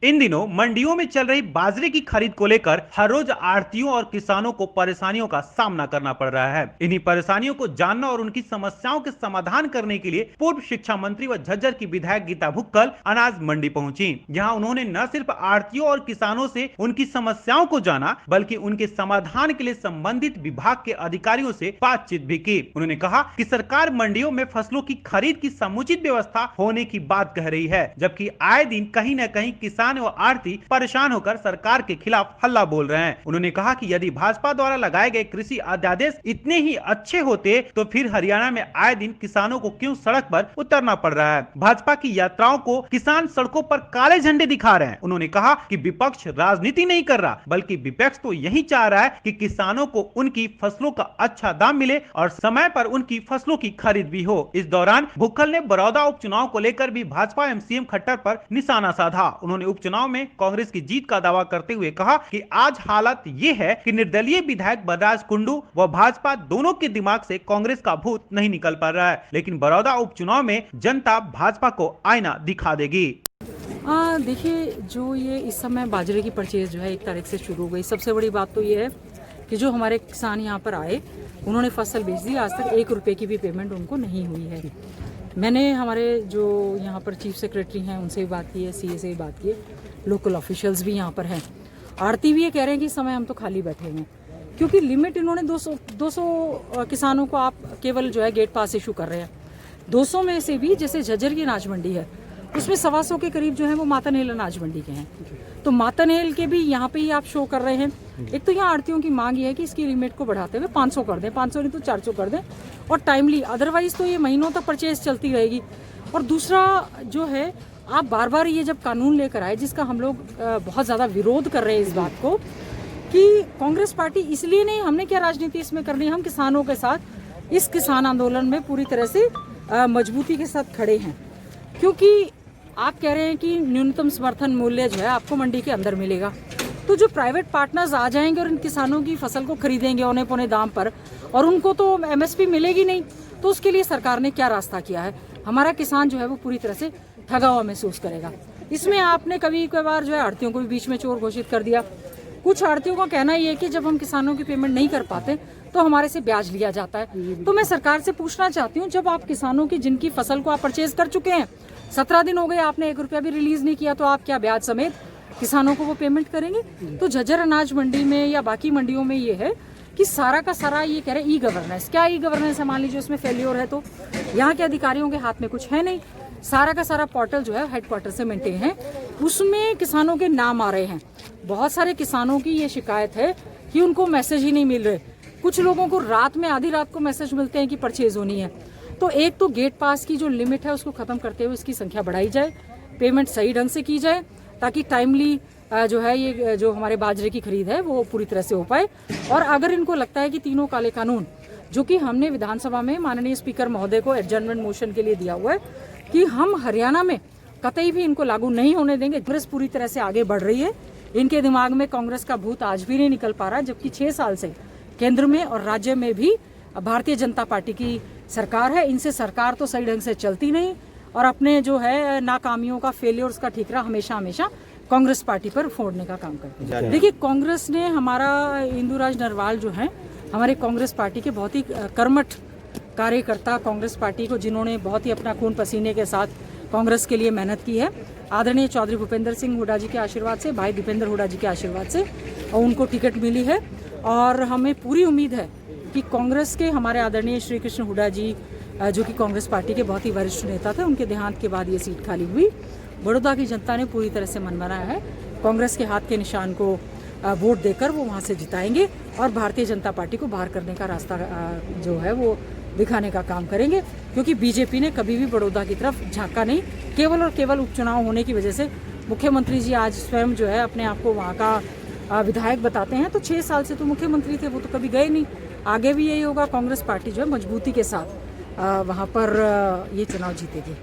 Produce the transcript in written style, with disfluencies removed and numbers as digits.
इन दिनों मंडियों में चल रही बाजरे की खरीद को लेकर हर रोज आढ़तियों और किसानों को परेशानियों का सामना करना पड़ रहा है। इन्हीं परेशानियों को जानना और उनकी समस्याओं के समाधान करने के लिए पूर्व शिक्षा मंत्री व झज्जर की विधायक गीता भुक्कल अनाज मंडी पहुंची। यहां उन्होंने न सिर्फ आढ़तियों और किसानों से उनकी समस्याओं को जाना, बल्कि उनके समाधान के लिए संबंधित विभाग के अधिकारियों से बातचीत भी की। उन्होंने कहा कि सरकार मंडियों में फसलों की खरीद की समुचित व्यवस्था होने की बात कह रही है, जबकि आए दिन कहीं न कहीं किसान व आढ़ती परेशान होकर सरकार के खिलाफ हल्ला बोल रहे हैं। उन्होंने कहा कि यदि भाजपा द्वारा लगाए गए कृषि अध्यादेश इतने ही अच्छे होते तो फिर हरियाणा में आए दिन किसानों को क्यों सड़क पर उतरना पड़ रहा है। भाजपा की यात्राओं को किसान सड़कों पर काले झंडे दिखा रहे हैं। उन्होंने कहा कि विपक्ष राजनीति नहीं कर रहा, बल्कि विपक्ष तो यही चाह रहा है कि किसानों को उनकी फसलों का अच्छा दाम मिले और समय पर उनकी फसलों की खरीद भी हो। इस दौरान भुक्कल ने बड़ौदा उपचुनाव को लेकर भी भाजपा एवं सीएम खट्टर पर निशाना साधा। उन्होंने उपचुनाव में कांग्रेस की जीत का दावा करते हुए कहा कि आज हालत ये है कि निर्दलीय विधायक बलराज कुंडू व भाजपा दोनों के दिमाग से कांग्रेस का भूत नहीं निकल पा रहा है, लेकिन बड़ौदा उपचुनाव में जनता भाजपा को आईना दिखा देगी। देखिए, जो ये इस समय बाजरे की परचेज जो है 1 तारीख से शुरू हो गई। सबसे बड़ी बात तो ये है कि जो हमारे किसान यहाँ पर आए, उन्होंने फसल बेच दी, आज तक 1 रुपए की भी पेमेंट उनको नहीं हुई है। मैंने हमारे जो यहाँ पर चीफ सेक्रेटरी हैं उनसे भी बात की है, सीए से भी बात की है, लोकल ऑफिशियल्स भी यहाँ पर हैं। आड़ती भी ये कह रहे हैं कि इस समय हम तो खाली बैठे हैं, क्योंकि लिमिट इन्होंने 200 किसानों को आप केवल जो है गेट पास इशू कर रहे हैं। 200 में से भी जैसे झज्जर की अनाज मंडी है, उसमें 125 के करीब जो है वो मातनहेल अनाज मंडी के हैं। तो मातनहेल के भी यहाँ पे ही आप शो कर रहे हैं। एक तो यहाँ आड़तियों की मांग ये है कि इसकी लिमिट को बढ़ाते हुए 500 कर दें, 500 नहीं तो 400 कर दें, और टाइमली, अदरवाइज तो ये महीनों तक परचेज चलती रहेगी। और दूसरा जो है, आप बार बार ये जब कानून लेकर आए, जिसका हम लोग बहुत ज़्यादा विरोध कर रहे हैं इस बात को, कि कांग्रेस पार्टी इसलिए नहीं, हमने क्या राजनीति इसमें करनी है, हम किसानों के साथ इस किसान आंदोलन में पूरी तरह से मजबूती के साथ खड़े हैं। क्योंकि आप कह रहे हैं कि न्यूनतम समर्थन मूल्य जो है आपको मंडी के अंदर मिलेगा, तो जो प्राइवेट पार्टनर्स आ जाएंगे और इन किसानों की फसल को खरीदेंगे औने पौने दाम पर, और उनको तो एमएसपी मिलेगी नहीं, तो उसके लिए सरकार ने क्या रास्ता किया है? हमारा किसान जो है वो पूरी तरह से ठगा हुआ महसूस करेगा। इसमें आपने कभी कभार जो है आड़तियों को भी बीच में चोर घोषित कर दिया। कुछ आड़तियों का कहना ये है कि जब हम किसानों की पेमेंट नहीं कर पाते तो हमारे से ब्याज लिया जाता है। तो मैं सरकार से पूछना चाहती हूँ, जब आप किसानों की जिनकी फसल को आप परचेज कर चुके हैं, 17 दिन हो गए, आपने 1 रुपया भी रिलीज नहीं किया, तो आप क्या ब्याज समेत किसानों को वो पेमेंट करेंगे? तो झज्जर अनाज मंडी में या बाकी मंडियों में ये है कि सारा का सारा ये कह रहे हैं ई गवर्नेंस। क्या ई गवर्नेंस है? मान लीजिए उसमें फेल्योर है तो यहाँ के अधिकारियों के हाथ में कुछ है नहीं। सारा का सारा पोर्टल जो है हेडक्वार्टर से मेंटेन है, उसमें किसानों के नाम आ रहे हैं। बहुत सारे किसानों की ये शिकायत है कि उनको मैसेज ही नहीं मिल रहे। कुछ लोगों को रात में, आधी रात को मैसेज मिलते हैं कि परचेज होनी है। तो एक तो गेट पास की जो लिमिट है उसको खत्म करते हुए इसकी संख्या बढ़ाई जाए, पेमेंट सही ढंग से की जाए, ताकि टाइमली जो है ये जो हमारे बाजरे की खरीद है वो पूरी तरह से हो पाए। और अगर इनको लगता है कि तीनों काले कानून, जो कि हमने विधानसभा में माननीय स्पीकर महोदय को एडजर्नमेंट मोशन के लिए दिया हुआ है कि हम हरियाणा में कतई भी इनको लागू नहीं होने देंगे। कांग्रेस पूरी तरह से आगे बढ़ रही है, इनके दिमाग में कांग्रेस का भूत आज भी नहीं निकल पा रहा, जबकि 6 साल से केंद्र में और राज्य में भी भारतीय जनता पार्टी की सरकार है। इनसे सरकार तो सही ढंग से चलती नहीं, और अपने जो है नाकामियों का, फेलियर्स का ठीकरा हमेशा हमेशा कांग्रेस पार्टी पर फोड़ने का काम करती है। देखिए, कांग्रेस ने, हमारा इंदुराज नरवाल जो है हमारे कांग्रेस पार्टी के बहुत ही कर्मठ कार्यकर्ता, कांग्रेस पार्टी को जिन्होंने बहुत ही अपना खून पसीने के साथ कांग्रेस के लिए मेहनत की है, आदरणीय चौधरी भूपेंद्र सिंह हुड्डा जी के आशीर्वाद से, भाई दीपेंद्र हुड्डा जी के आशीर्वाद से, और उनको टिकट मिली है। और हमें पूरी उम्मीद है कि कांग्रेस के हमारे आदरणीय श्री कृष्ण हुड्डा जी, जो कि कांग्रेस पार्टी के बहुत ही वरिष्ठ नेता थे, उनके देहांत के बाद ये सीट खाली हुई। बड़ौदा की जनता ने पूरी तरह से मन बनाया है, कांग्रेस के हाथ के निशान को वोट देकर वो वहाँ से जिताएंगे और भारतीय जनता पार्टी को बाहर करने का रास्ता जो है वो दिखाने का काम करेंगे। क्योंकि बीजेपी ने कभी भी बड़ौदा की तरफ झांका नहीं, केवल और केवल उपचुनाव होने की वजह से मुख्यमंत्री जी आज स्वयं जो है अपने आप को वहाँ का विधायक बताते हैं। तो 6 साल से तो मुख्यमंत्री थे, वो तो कभी गए नहीं। आगे भी यही होगा, कांग्रेस पार्टी जो है मजबूती के साथ वहाँ पर ये चुनाव जीतेगी।